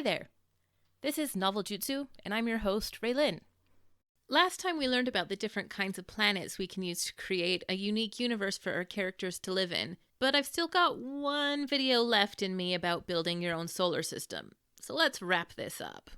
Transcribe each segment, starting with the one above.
there! This is Noveljutsu, and I'm your host, Raelyn. Last time we learned about the different kinds of planets we can use to create a unique universe for our characters to live in, but I've still got one video left in me about building your own solar system, so let's wrap this up.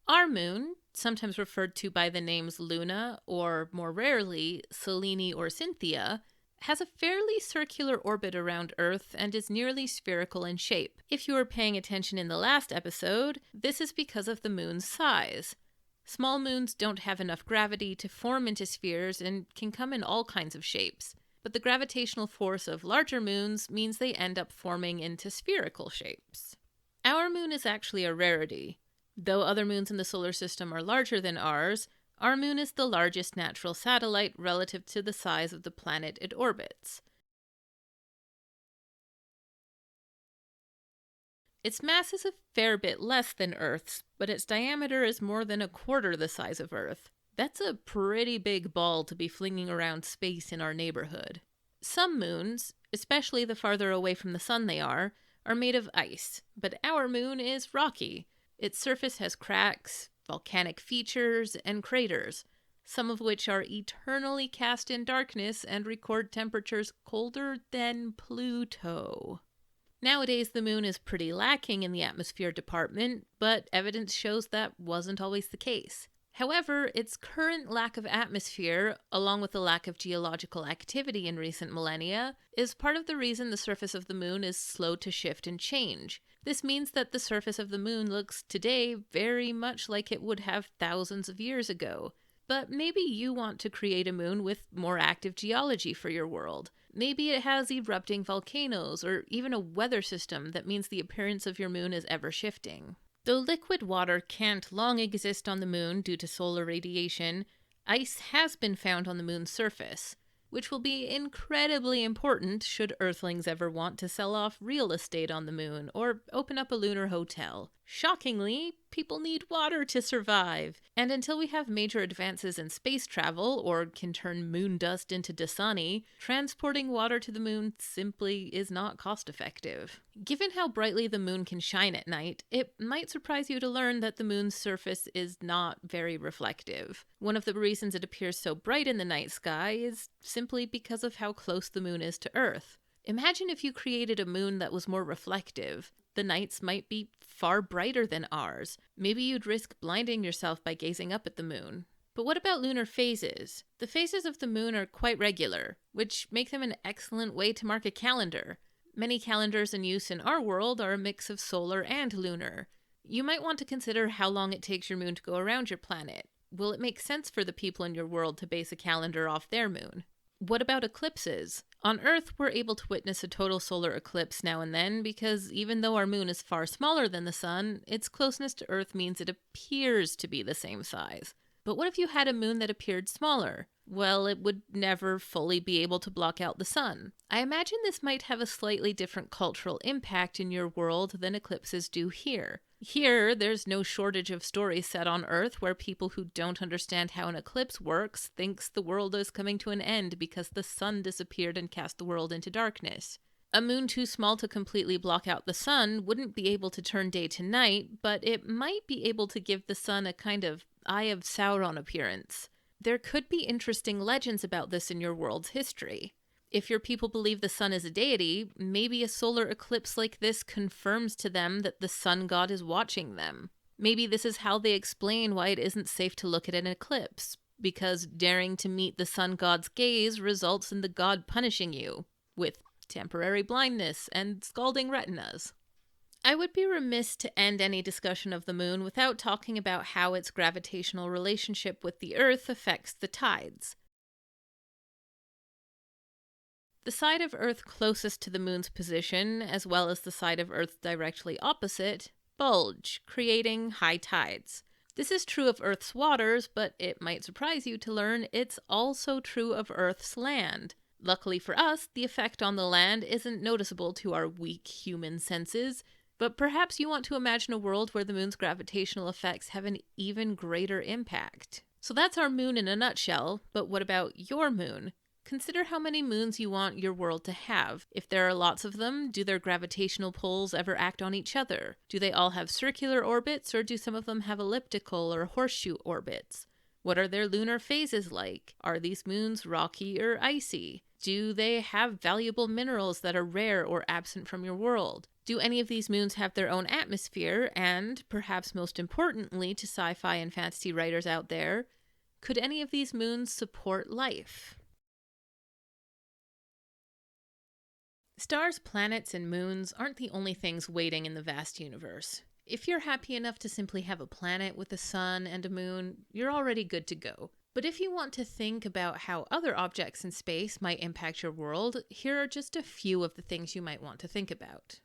Our moon, sometimes referred to by the names Luna, or more rarely, Selene or Cynthia, has a fairly circular orbit around Earth and is nearly spherical in shape. If you were paying attention in the last episode, this is because of the moon's size. Small moons don't have enough gravity to form into spheres and can come in all kinds of shapes, but the gravitational force of larger moons means they end up forming into spherical shapes. Our moon is actually a rarity. Though other moons in the solar system are larger than ours, our moon is the largest natural satellite relative to the size of the planet it orbits. Its mass is a fair bit less than Earth's, but its diameter is more than a quarter the size of Earth. That's a pretty big ball to be flinging around space in our neighborhood. Some moons, especially the farther away from the sun they are made of ice, but our moon is rocky. Its surface has cracks, volcanic features, and craters, some of which are eternally cast in darkness and record temperatures colder than Pluto. Nowadays, the moon is pretty lacking in the atmosphere department, but evidence shows that wasn't always the case. However, its current lack of atmosphere, along with the lack of geological activity in recent millennia, is part of the reason the surface of the moon is slow to shift and change. This means that the surface of the moon looks today very much like it would have thousands of years ago. But maybe you want to create a moon with more active geology for your world. Maybe it has erupting volcanoes or even a weather system that means the appearance of your moon is ever shifting. Though liquid water can't long exist on the moon due to solar radiation, ice has been found on the moon's surface, which will be incredibly important should Earthlings ever want to sell off real estate on the moon or open up a lunar hotel. Shockingly, people need water to survive, and until we have major advances in space travel or can turn moon dust into Dasani, transporting water to the moon simply is not cost-effective. Given how brightly the moon can shine at night, it might surprise you to learn that the moon's surface is not very reflective. One of the reasons it appears so bright in the night sky is simply because of how close the moon is to Earth. Imagine if you created a moon that was more reflective. The nights might be far brighter than ours. Maybe you'd risk blinding yourself by gazing up at the moon. But what about lunar phases? The phases of the moon are quite regular, which make them an excellent way to mark a calendar. Many calendars in use in our world are a mix of solar and lunar. You might want to consider how long it takes your moon to go around your planet. Will it make sense for the people in your world to base a calendar off their moon? What about eclipses? On Earth, we're able to witness a total solar eclipse now and then because even though our moon is far smaller than the sun, its closeness to Earth means it appears to be the same size. But what if you had a moon that appeared smaller? Well, it would never fully be able to block out the sun. I imagine this might have a slightly different cultural impact in your world than eclipses do here. Here, there's no shortage of stories set on Earth where people who don't understand how an eclipse works thinks the world is coming to an end because the sun disappeared and cast the world into darkness. A moon too small to completely block out the sun wouldn't be able to turn day to night, but it might be able to give the sun a kind of Eye of Sauron appearance. There could be interesting legends about this in your world's history. If your people believe the sun is a deity, maybe a solar eclipse like this confirms to them that the sun god is watching them. Maybe this is how they explain why it isn't safe to look at an eclipse, because daring to meet the sun god's gaze results in the god punishing you, with temporary blindness and scalding retinas. I would be remiss to end any discussion of the moon without talking about how its gravitational relationship with the Earth affects the tides. The side of Earth closest to the moon's position, as well as the side of Earth directly opposite, bulge, creating high tides. This is true of Earth's waters, but it might surprise you to learn it's also true of Earth's land. Luckily for us, the effect on the land isn't noticeable to our weak human senses, but perhaps you want to imagine a world where the moon's gravitational effects have an even greater impact. So that's our moon in a nutshell, but what about your moon? Consider how many moons you want your world to have. If there are lots of them, do their gravitational pulls ever act on each other? Do they all have circular orbits, or do some of them have elliptical or horseshoe orbits? What are their lunar phases like? Are these moons rocky or icy? Do they have valuable minerals that are rare or absent from your world? Do any of these moons have their own atmosphere? And, perhaps most importantly to sci-fi and fantasy writers out there, could any of these moons support life? Stars, planets, and moons aren't the only things waiting in the vast universe. If you're happy enough to simply have a planet with a sun and a moon, you're already good to go. But if you want to think about how other objects in space might impact your world, here are just a few of the things you might want to think about.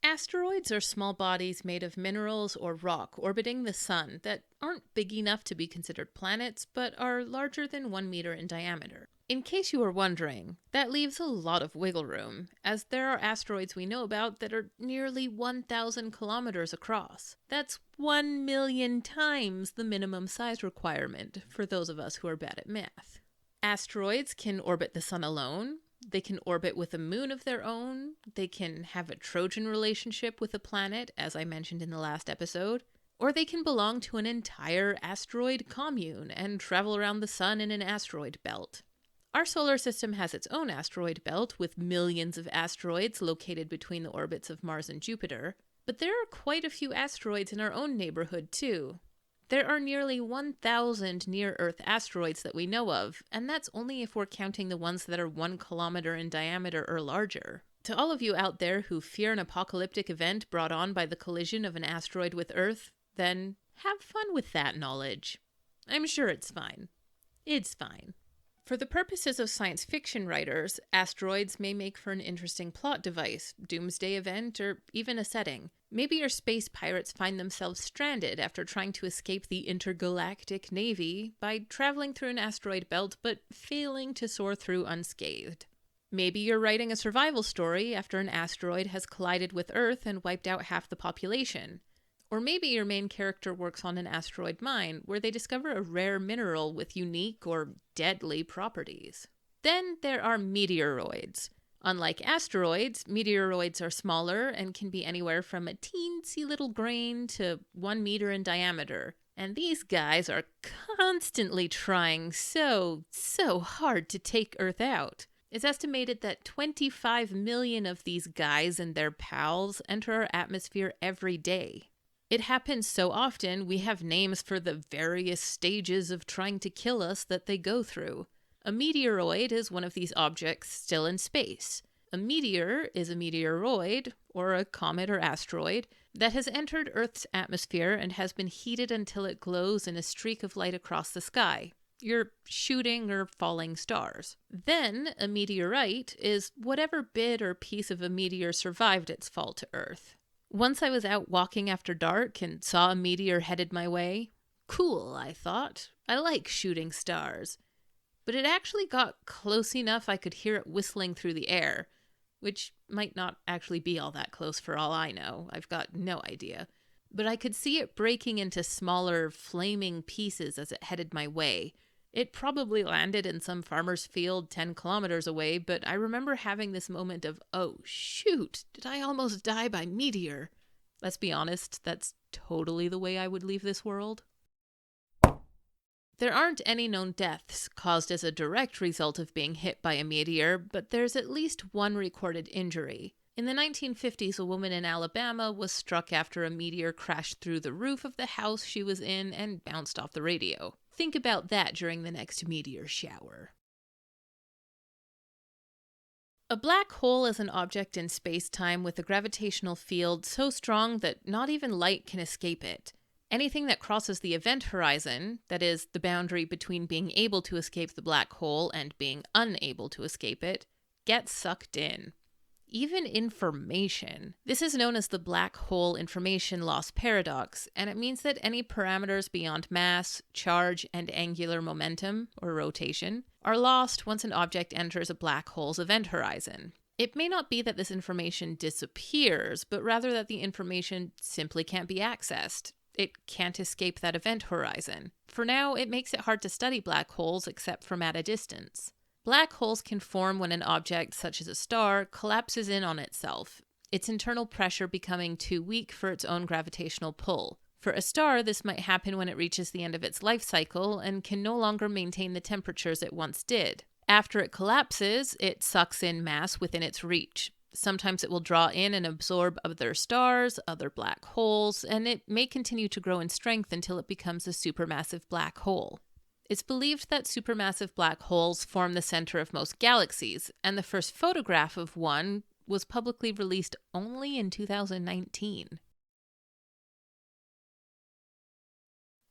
Asteroids are small bodies made of minerals or rock orbiting the sun that aren't big enough to be considered planets, but are larger than 1 meter in diameter. In case you were wondering, that leaves a lot of wiggle room, as there are asteroids we know about that are nearly 1,000 kilometers across. That's 1 million times the minimum size requirement for those of us who are bad at math. Asteroids can orbit the sun alone. They can orbit with a moon of their own. They can have a Trojan relationship with a planet, as I mentioned in the last episode. Or they can belong to an entire asteroid commune and travel around the sun in an asteroid belt. Our solar system has its own asteroid belt with millions of asteroids located between the orbits of Mars and Jupiter. But there are quite a few asteroids in our own neighborhood, too. There are nearly 1,000 near-Earth asteroids that we know of, and that's only if we're counting the ones that are 1 kilometer in diameter or larger. To all of you out there who fear an apocalyptic event brought on by the collision of an asteroid with Earth, then have fun with that knowledge. I'm sure it's fine. It's fine. For the purposes of science fiction writers, asteroids may make for an interesting plot device, doomsday event, or even a setting. Maybe your space pirates find themselves stranded after trying to escape the intergalactic navy by traveling through an asteroid belt but failing to soar through unscathed. Maybe you're writing a survival story after an asteroid has collided with Earth and wiped out half the population. Or maybe your main character works on an asteroid mine where they discover a rare mineral with unique or deadly properties. Then there are meteoroids. Unlike asteroids, meteoroids are smaller and can be anywhere from a teensy little grain to 1 meter in diameter. And these guys are constantly trying so hard to take Earth out. It's estimated that 25 million of these guys and their pals enter our atmosphere every day. It happens so often, we have names for the various stages of trying to kill us that they go through. A meteoroid is one of these objects still in space. A meteor is a meteoroid, or a comet or asteroid, that has entered Earth's atmosphere and has been heated until it glows in a streak of light across the sky. Your shooting or falling stars. Then, a meteorite is whatever bit or piece of a meteor survived its fall to Earth. Once I was out walking after dark and saw a meteor headed my way. Cool, I thought. I like shooting stars. But it actually got close enough I could hear it whistling through the air, which might not actually be all that close for all I know. I've got no idea. But I could see it breaking into smaller, flaming pieces as it headed my way. It probably landed in some farmer's field 10 kilometers away, but I remember having this moment of, oh shoot, did I almost die by meteor? Let's be honest, that's totally the way I would leave this world. There aren't any known deaths caused as a direct result of being hit by a meteor, but there's at least one recorded injury. In the 1950s, a woman in Alabama was struck after a meteor crashed through the roof of the house she was in and bounced off the radio. Think about that during the next meteor shower. A black hole is an object in space-time with a gravitational field so strong that not even light can escape it. Anything that crosses the event horizon, that is, the boundary between being able to escape the black hole and being unable to escape it, gets sucked in. Even information. This is known as the black hole information loss paradox, and it means that any parameters beyond mass, charge, and angular momentum, or rotation, are lost once an object enters a black hole's event horizon. It may not be that this information disappears, but rather that the information simply can't be accessed. It can't escape that event horizon. For now, it makes it hard to study black holes except from at a distance. Black holes can form when an object, such as a star, collapses in on itself, its internal pressure becoming too weak for its own gravitational pull. For a star, this might happen when it reaches the end of its life cycle and can no longer maintain the temperatures it once did. After it collapses, it sucks in mass within its reach. Sometimes it will draw in and absorb other stars, other black holes, and it may continue to grow in strength until it becomes a supermassive black hole. It's believed that supermassive black holes form the center of most galaxies, and the first photograph of one was publicly released only in 2019.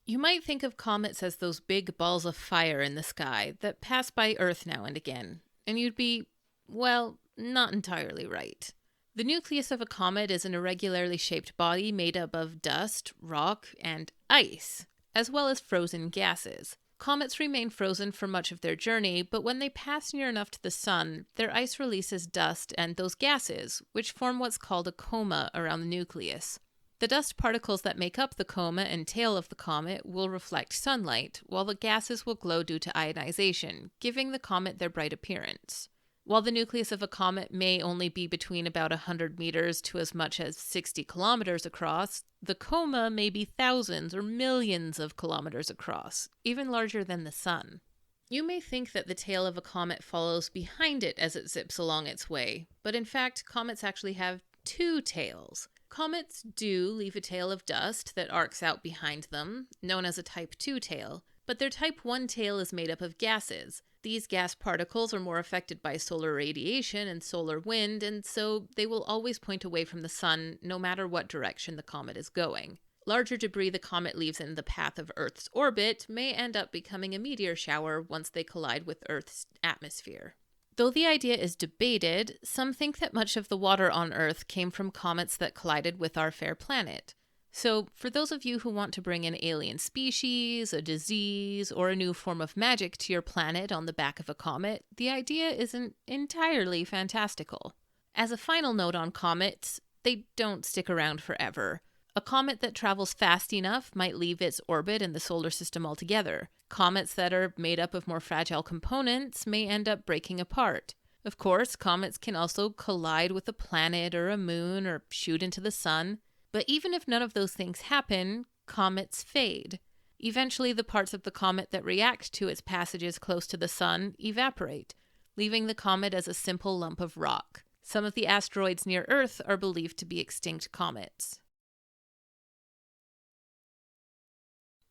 You might think of comets as those big balls of fire in the sky that pass by Earth now and again, and you'd be, well, not entirely right. The nucleus of a comet is an irregularly shaped body made up of dust, rock, and ice, as well as frozen gases. Comets remain frozen for much of their journey, but when they pass near enough to the sun, their ice releases dust and those gases, which form what's called a coma around the nucleus. The dust particles that make up the coma and tail of the comet will reflect sunlight, while the gases will glow due to ionization, giving the comet their bright appearance. While the nucleus of a comet may only be between about 100 meters to as much as 60 kilometers across, the coma may be thousands or millions of kilometers across, even larger than the sun. You may think that the tail of a comet follows behind it as it zips along its way, but in fact, comets actually have two tails. Comets do leave a tail of dust that arcs out behind them, known as a Type 2 tail, but their Type 1 tail is made up of gases. These gas particles are more affected by solar radiation and solar wind, and so they will always point away from the sun no matter what direction the comet is going. Larger debris the comet leaves in the path of Earth's orbit may end up becoming a meteor shower once they collide with Earth's atmosphere. Though the idea is debated, some think that much of the water on Earth came from comets that collided with our fair planet. So, for those of you who want to bring in alien species, a disease, or a new form of magic to your planet on the back of a comet, the idea isn't entirely fantastical. As a final note on comets, they don't stick around forever. A comet that travels fast enough might leave its orbit in the solar system altogether. Comets that are made up of more fragile components may end up breaking apart. Of course, comets can also collide with a planet or a moon or shoot into the sun. But even if none of those things happen, comets fade. Eventually, the parts of the comet that react to its passages close to the sun evaporate, leaving the comet as a simple lump of rock. Some of the asteroids near Earth are believed to be extinct comets.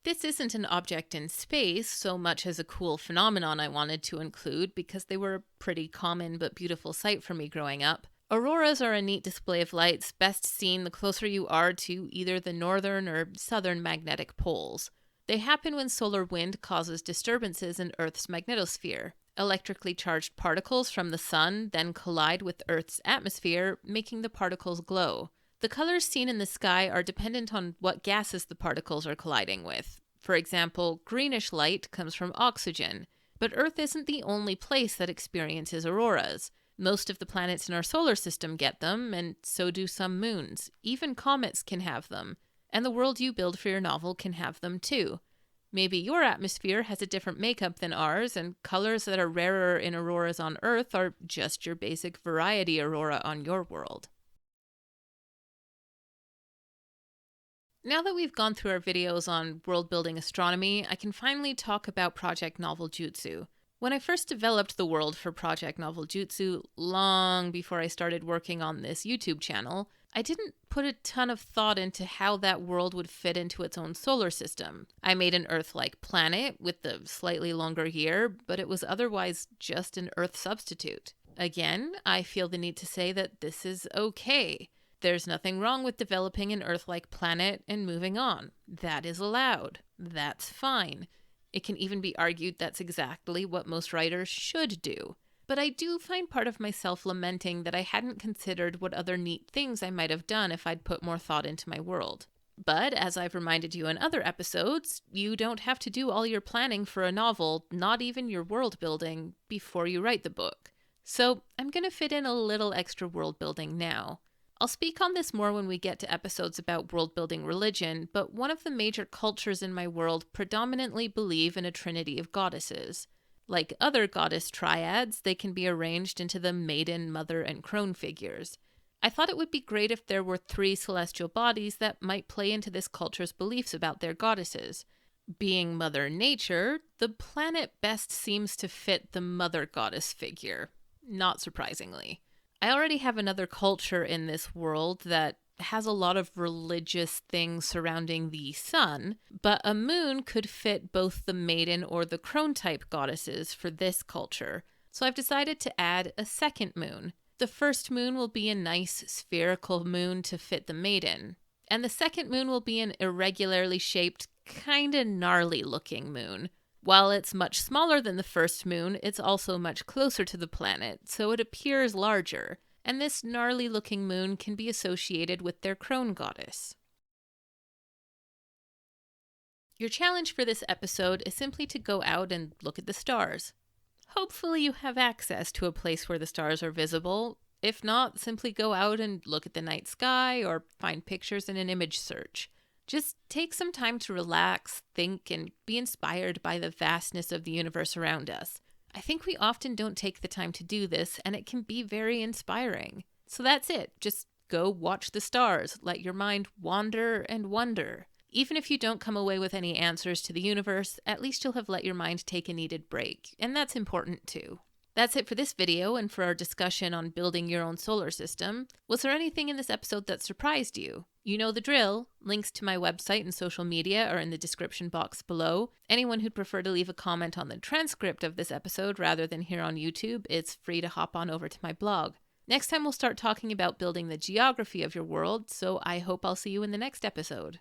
This isn't an object in space so much as a cool phenomenon I wanted to include because they were a pretty common but beautiful sight for me growing up. Auroras are a neat display of lights best seen the closer you are to either the northern or southern magnetic poles. They happen when solar wind causes disturbances in Earth's magnetosphere. Electrically charged particles from the sun then collide with Earth's atmosphere, making the particles glow. The colors seen in the sky are dependent on what gases the particles are colliding with. For example, greenish light comes from oxygen, but Earth isn't the only place that experiences auroras. Most of the planets in our solar system get them, and so do some moons. Even comets can have them, and the world you build for your novel can have them too. Maybe your atmosphere has a different makeup than ours, and colors that are rarer in auroras on Earth are just your basic variety aurora on your world. Now that we've gone through our videos on world-building astronomy, I can finally talk about Project Noveljutsu. When I first developed the world for Project Noveljutsu, long before I started working on this YouTube channel, I didn't put a ton of thought into how that world would fit into its own solar system. I made an Earth-like planet with the slightly longer year, but it was otherwise just an Earth substitute. Again, I feel the need to say that this is okay. There's nothing wrong with developing an Earth-like planet and moving on. That is allowed. That's fine. It can even be argued that's exactly what most writers should do. But I do find part of myself lamenting that I hadn't considered what other neat things I might have done if I'd put more thought into my world. But, as I've reminded you in other episodes, you don't have to do all your planning for a novel, not even your world building, before you write the book. So I'm going to fit in a little extra world building now. I'll speak on this more when we get to episodes about world-building religion, but one of the major cultures in my world predominantly believe in a trinity of goddesses. Like other goddess triads, they can be arranged into the maiden, mother, and crone figures. I thought it would be great if there were 3 celestial bodies that might play into this culture's beliefs about their goddesses. Being Mother Nature, the planet best seems to fit the mother goddess figure, not surprisingly. I already have another culture in this world that has a lot of religious things surrounding the sun, but a moon could fit both the maiden or the crone type goddesses for this culture. So I've decided to add a second moon. The first moon will be a nice spherical moon to fit the maiden, and the second moon will be an irregularly shaped, kinda gnarly looking moon. While it's much smaller than the first moon, it's also much closer to the planet, so it appears larger, and this gnarly looking moon can be associated with their crone goddess. Your challenge for this episode is simply to go out and look at the stars. Hopefully you have access to a place where the stars are visible. If not, simply go out and look at the night sky or find pictures in an image search. Just take some time to relax, think, and be inspired by the vastness of the universe around us. I think we often don't take the time to do this, and it can be very inspiring. So that's it. Just go watch the stars. Let your mind wander and wonder. Even if you don't come away with any answers to the universe, at least you'll have let your mind take a needed break, and that's important too. That's it for this video and for our discussion on building your own solar system. Was there anything in this episode that surprised you? You know the drill. Links to my website and social media are in the description box below. Anyone who'd prefer to leave a comment on the transcript of this episode rather than here on YouTube, it's free to hop on over to my blog. Next time we'll start talking about building the geography of your world, so I hope I'll see you in the next episode.